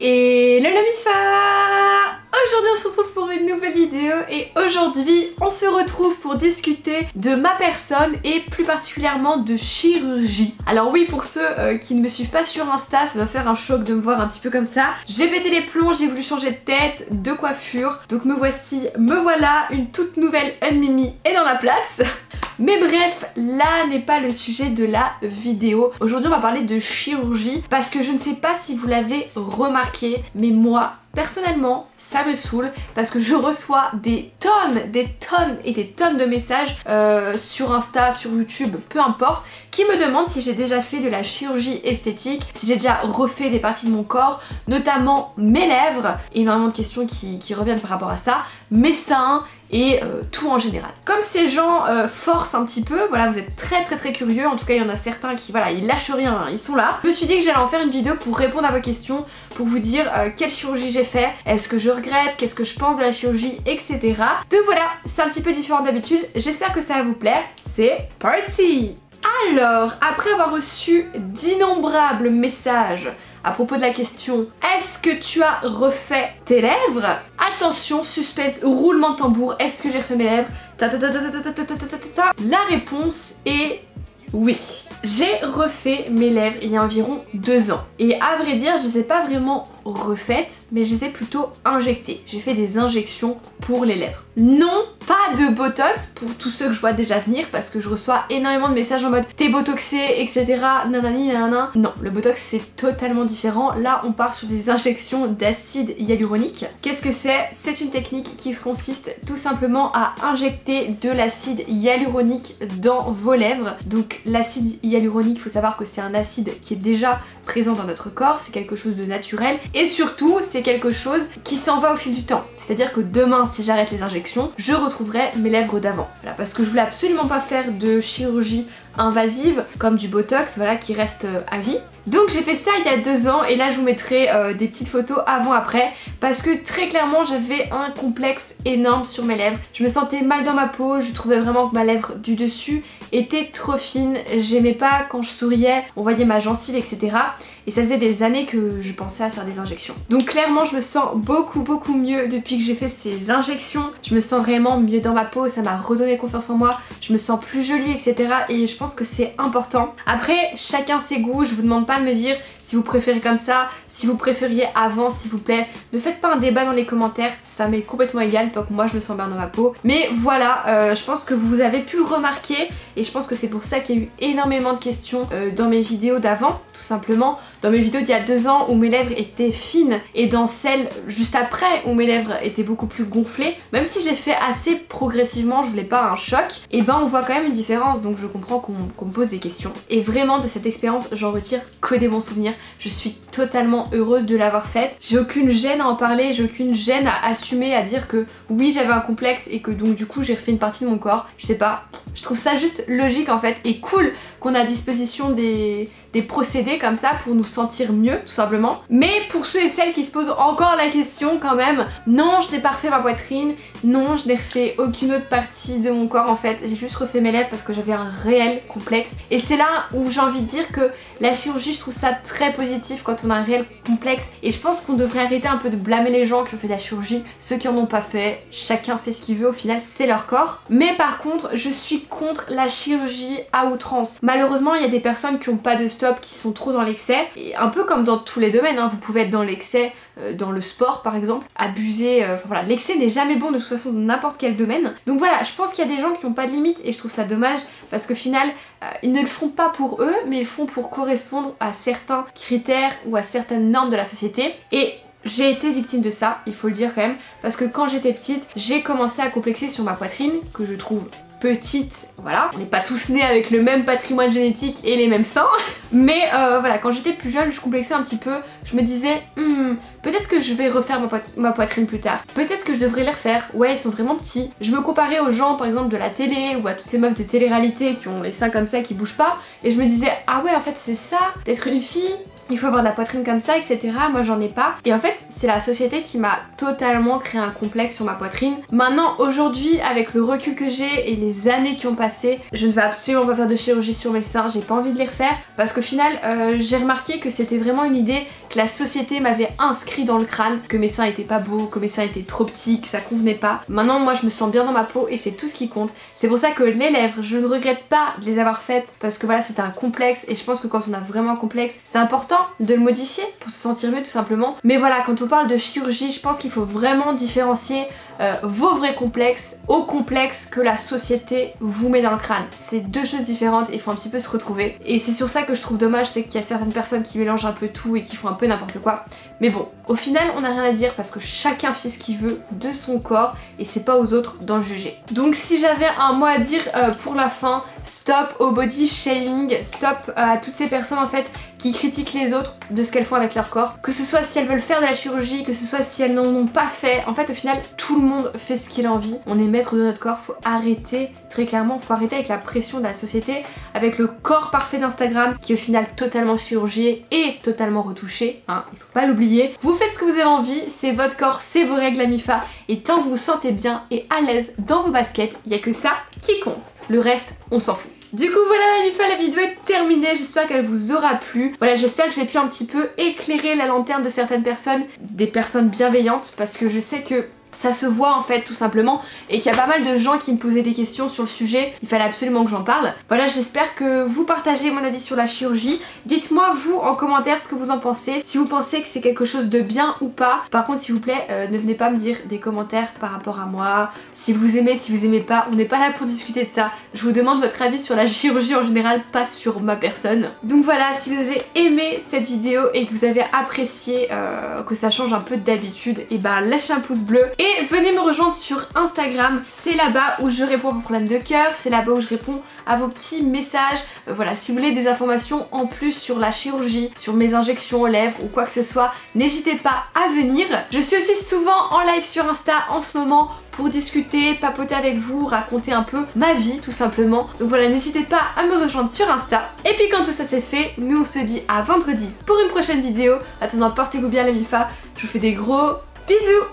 Et la MIFA! Aujourd'hui on se retrouve pour une nouvelle vidéo et aujourd'hui on se retrouve pour discuter de ma personne et plus particulièrement de chirurgie. Alors oui, pour ceux qui ne me suivent pas sur Insta, ça doit faire un choc de me voir un petit peu comme ça. J'ai pété les plombs, j'ai voulu changer de tête, de coiffure, donc me voici, me voilà, une toute nouvelle Unmimi est dans la place. Mais bref, là n'est pas le sujet de la vidéo. Aujourd'hui on va parler de chirurgie parce que je ne sais pas si vous l'avez remarqué, mais moi personnellement ça me saoule parce que je reçois des tonnes et des tonnes de messages sur Insta, sur YouTube, peu importe, qui me demandent si j'ai déjà fait de la chirurgie esthétique, si j'ai déjà refait des parties de mon corps, notamment mes lèvres, énormément de questions qui reviennent par rapport à ça, mes seins et tout en général. Comme ces gens forcent un petit peu, voilà, vous êtes très curieux, en tout cas il y en a certains qui, voilà, ils lâchent rien, hein, ils sont là. Je me suis dit que j'allais en faire une vidéo pour répondre à vos questions, pour vous dire quelle chirurgie j'ai fait, est-ce que je regrette, qu'est-ce que je pense de la chirurgie, etc. Donc voilà, c'est un petit peu différent d'habitude, j'espère que ça va vous plaire, c'est parti! Alors, après avoir reçu d'innombrables messages à propos de la question est-ce que tu as refait tes lèvres? Attention, suspense, roulement de tambour, est-ce que j'ai refait mes lèvres? La réponse est oui. J'ai refait mes lèvres il y a environ 2 ans. Et à vrai dire, je les ai pas vraiment refaites, mais je les ai plutôt injectées. J'ai fait des injections pour les lèvres. Non, pas de botox pour tous ceux que je vois déjà venir parce que je reçois énormément de messages en mode t'es botoxé, etc. Nanani nanana. Non, le botox c'est totalement différent. Là, on part sur des injections d'acide hyaluronique. Qu'est-ce que c'est? C'est une technique qui consiste tout simplement à injecter de l'acide hyaluronique dans vos lèvres. Donc l'acide hyaluronique, il faut savoir que c'est un acide qui est déjà présent dans notre corps, c'est quelque chose de naturel et surtout c'est quelque chose qui s'en va au fil du temps. C'est-à-dire que demain, si j'arrête les injections, je retrouverai mes lèvres d'avant. Voilà, parce que je voulais absolument pas faire de chirurgie invasive comme du botox, voilà, qui reste à vie. Donc j'ai fait ça il y a 2 ans et là je vous mettrai des petites photos avant-après parce que très clairement j'avais un complexe énorme sur mes lèvres. Je me sentais mal dans ma peau, je trouvais vraiment que ma lèvre du dessus était trop fine, j'aimais pas quand je souriais, on voyait ma gencive, etc. Et ça faisait des années que je pensais à faire des injections. Donc clairement je me sens beaucoup mieux depuis que j'ai fait ces injections. Je me sens vraiment mieux dans ma peau, ça m'a redonné confiance en moi, je me sens plus jolie, etc. Et je pense que c'est important. Après, chacun ses goûts, je vous demande pas de me dire si vous préférez comme ça, si vous préfériez avant, s'il vous plaît. Ne faites pas un débat dans les commentaires, ça m'est complètement égal tant que moi je me sens bien dans ma peau. Mais voilà, je pense que vous avez pu le remarquer et je pense que c'est pour ça qu'il y a eu énormément de questions dans mes vidéos d'avant, tout simplement. Dans mes vidéos d'il y a 2 ans où mes lèvres étaient fines et dans celles juste après où mes lèvres étaient beaucoup plus gonflées, même si je l'ai fait assez progressivement, je voulais pas un choc, et ben on voit quand même une différence, donc je comprends qu'on me pose des questions. Et vraiment de cette expérience j'en retire que des bons souvenirs, je suis totalement heureuse de l'avoir faite. J'ai aucune gêne à en parler, j'ai aucune gêne à assumer, à dire que oui j'avais un complexe et que donc du coup j'ai refait une partie de mon corps, je sais pas, je trouve ça juste logique en fait et cool qu'on a à disposition des procédés comme ça pour nous sentir mieux tout simplement. Mais pour ceux et celles qui se posent encore la question quand même, non je n'ai pas refait ma poitrine, non je n'ai refait aucune autre partie de mon corps en fait, j'ai juste refait mes lèvres parce que j'avais un réel complexe et c'est là où j'ai envie de dire que la chirurgie je trouve ça très positif quand on a un réel complexe et je pense qu'on devrait arrêter un peu de blâmer les gens qui ont fait de la chirurgie, ceux qui en ont pas fait, chacun fait ce qu'il veut, au final c'est leur corps. Mais par contre je suis contre la chirurgie à outrance. Malheureusement il y a des personnes qui n'ont pas de stop, qui sont trop dans l'excès et un peu comme dans tous les domaines, hein, vous pouvez être dans l'excès dans le sport par exemple, abuser, enfin voilà, l'excès n'est jamais bon de toute façon dans n'importe quel domaine. Donc voilà, je pense qu'il y a des gens qui n'ont pas de limite et je trouve ça dommage parce qu'au final ils ne le font pas pour eux mais ils le font pour correspondre à certains critères ou à certaines normes de la société et j'ai été victime de ça, il faut le dire quand même, parce que quand j'étais petite, j'ai commencé à complexer sur ma poitrine, que je trouve petite, voilà, on n'est pas tous nés avec le même patrimoine génétique et les mêmes seins, mais voilà, quand j'étais plus jeune je complexais un petit peu, je me disais peut-être que je vais refaire ma poitrine plus tard, peut-être que je devrais les refaire, ouais ils sont vraiment petits. Je me comparais aux gens par exemple de la télé ou à toutes ces meufs de télé-réalité qui ont les seins comme ça qui bougent pas et je me disais ah ouais en fait c'est ça d'être une fille, il faut avoir de la poitrine comme ça, etc. Moi j'en ai pas. Et en fait c'est la société qui m'a totalement créé un complexe sur ma poitrine. Maintenant aujourd'hui avec le recul que j'ai et les années qui ont passé, je ne vais absolument pas faire de chirurgie sur mes seins, j'ai pas envie de les refaire parce qu'au final j'ai remarqué que c'était vraiment une idée que la société m'avait inscrit dans le crâne, que mes seins étaient pas beaux, que mes seins étaient trop petits, que ça convenait pas. Maintenant moi je me sens bien dans ma peau et c'est tout ce qui compte. C'est pour ça que les lèvres, je ne regrette pas de les avoir faites parce que voilà c'était un complexe et je pense que quand on a vraiment un complexe, c'est important de le modifier pour se sentir mieux tout simplement. Mais voilà, quand on parle de chirurgie, je pense qu'il faut vraiment différencier vos vrais complexes aux complexes que la société vous met dans le crâne. C'est deux choses différentes et il faut un petit peu se retrouver. Et c'est sur ça que je trouve dommage, c'est qu'il y a certaines personnes qui mélangent un peu tout et qui font un peu n'importe quoi. Mais bon, au final on n'a rien à dire parce que chacun fait ce qu'il veut de son corps et c'est pas aux autres d'en juger. Donc si j'avais un mot à dire pour la fin, stop au body shaming, stop à toutes ces personnes en fait qui critiquent les autres de ce qu'elles font avec leur corps, que ce soit si elles veulent faire de la chirurgie, que ce soit si elles n'en ont pas fait. En fait au final tout le monde fait ce qu'il a envie, on est maître de notre corps, faut arrêter, très clairement faut arrêter avec la pression de la société, avec le corps parfait d'Instagram qui est au final totalement chirurgié et totalement retouché, hein, il faut pas l'oublier. Vous faites ce que vous avez envie, c'est votre corps, c'est vos règles la MIFA et tant que vous vous sentez bien et à l'aise dans vos baskets, il n'y a que ça qui compte, le reste on s'en fout. Du coup voilà la MIFA, la vidéo est terminée, j'espère qu'elle vous aura plu. Voilà, j'espère que j'ai pu un petit peu éclairer la lanterne de certaines personnes, des personnes bienveillantes, parce que je sais que ça se voit en fait tout simplement et qu'il y a pas mal de gens qui me posaient des questions sur le sujet, il fallait absolument que j'en parle. Voilà, j'espère que vous partagez mon avis sur la chirurgie. Dites-moi vous en commentaire ce que vous en pensez, si vous pensez que c'est quelque chose de bien ou pas. Par contre s'il vous plaît ne venez pas me dire des commentaires par rapport à moi, si vous aimez pas, on n'est pas là pour discuter de ça. Je vous demande votre avis sur la chirurgie en général, pas sur ma personne. Donc voilà, si vous avez aimé cette vidéo et que vous avez apprécié que ça change un peu d'habitude, et ben lâchez un pouce bleu. Et venez me rejoindre sur Instagram, c'est là-bas où je réponds à vos problèmes de cœur, c'est là-bas où je réponds à vos petits messages. Voilà, si vous voulez des informations en plus sur la chirurgie, sur mes injections aux lèvres ou quoi que ce soit, n'hésitez pas à venir. Je suis aussi souvent en live sur Insta en ce moment pour discuter, papoter avec vous, raconter un peu ma vie tout simplement. Donc voilà, n'hésitez pas à me rejoindre sur Insta. Et puis quand tout ça c'est fait, nous on se dit à vendredi pour une prochaine vidéo. Attendant, portez-vous bien la MIFA, je vous fais des gros bisous.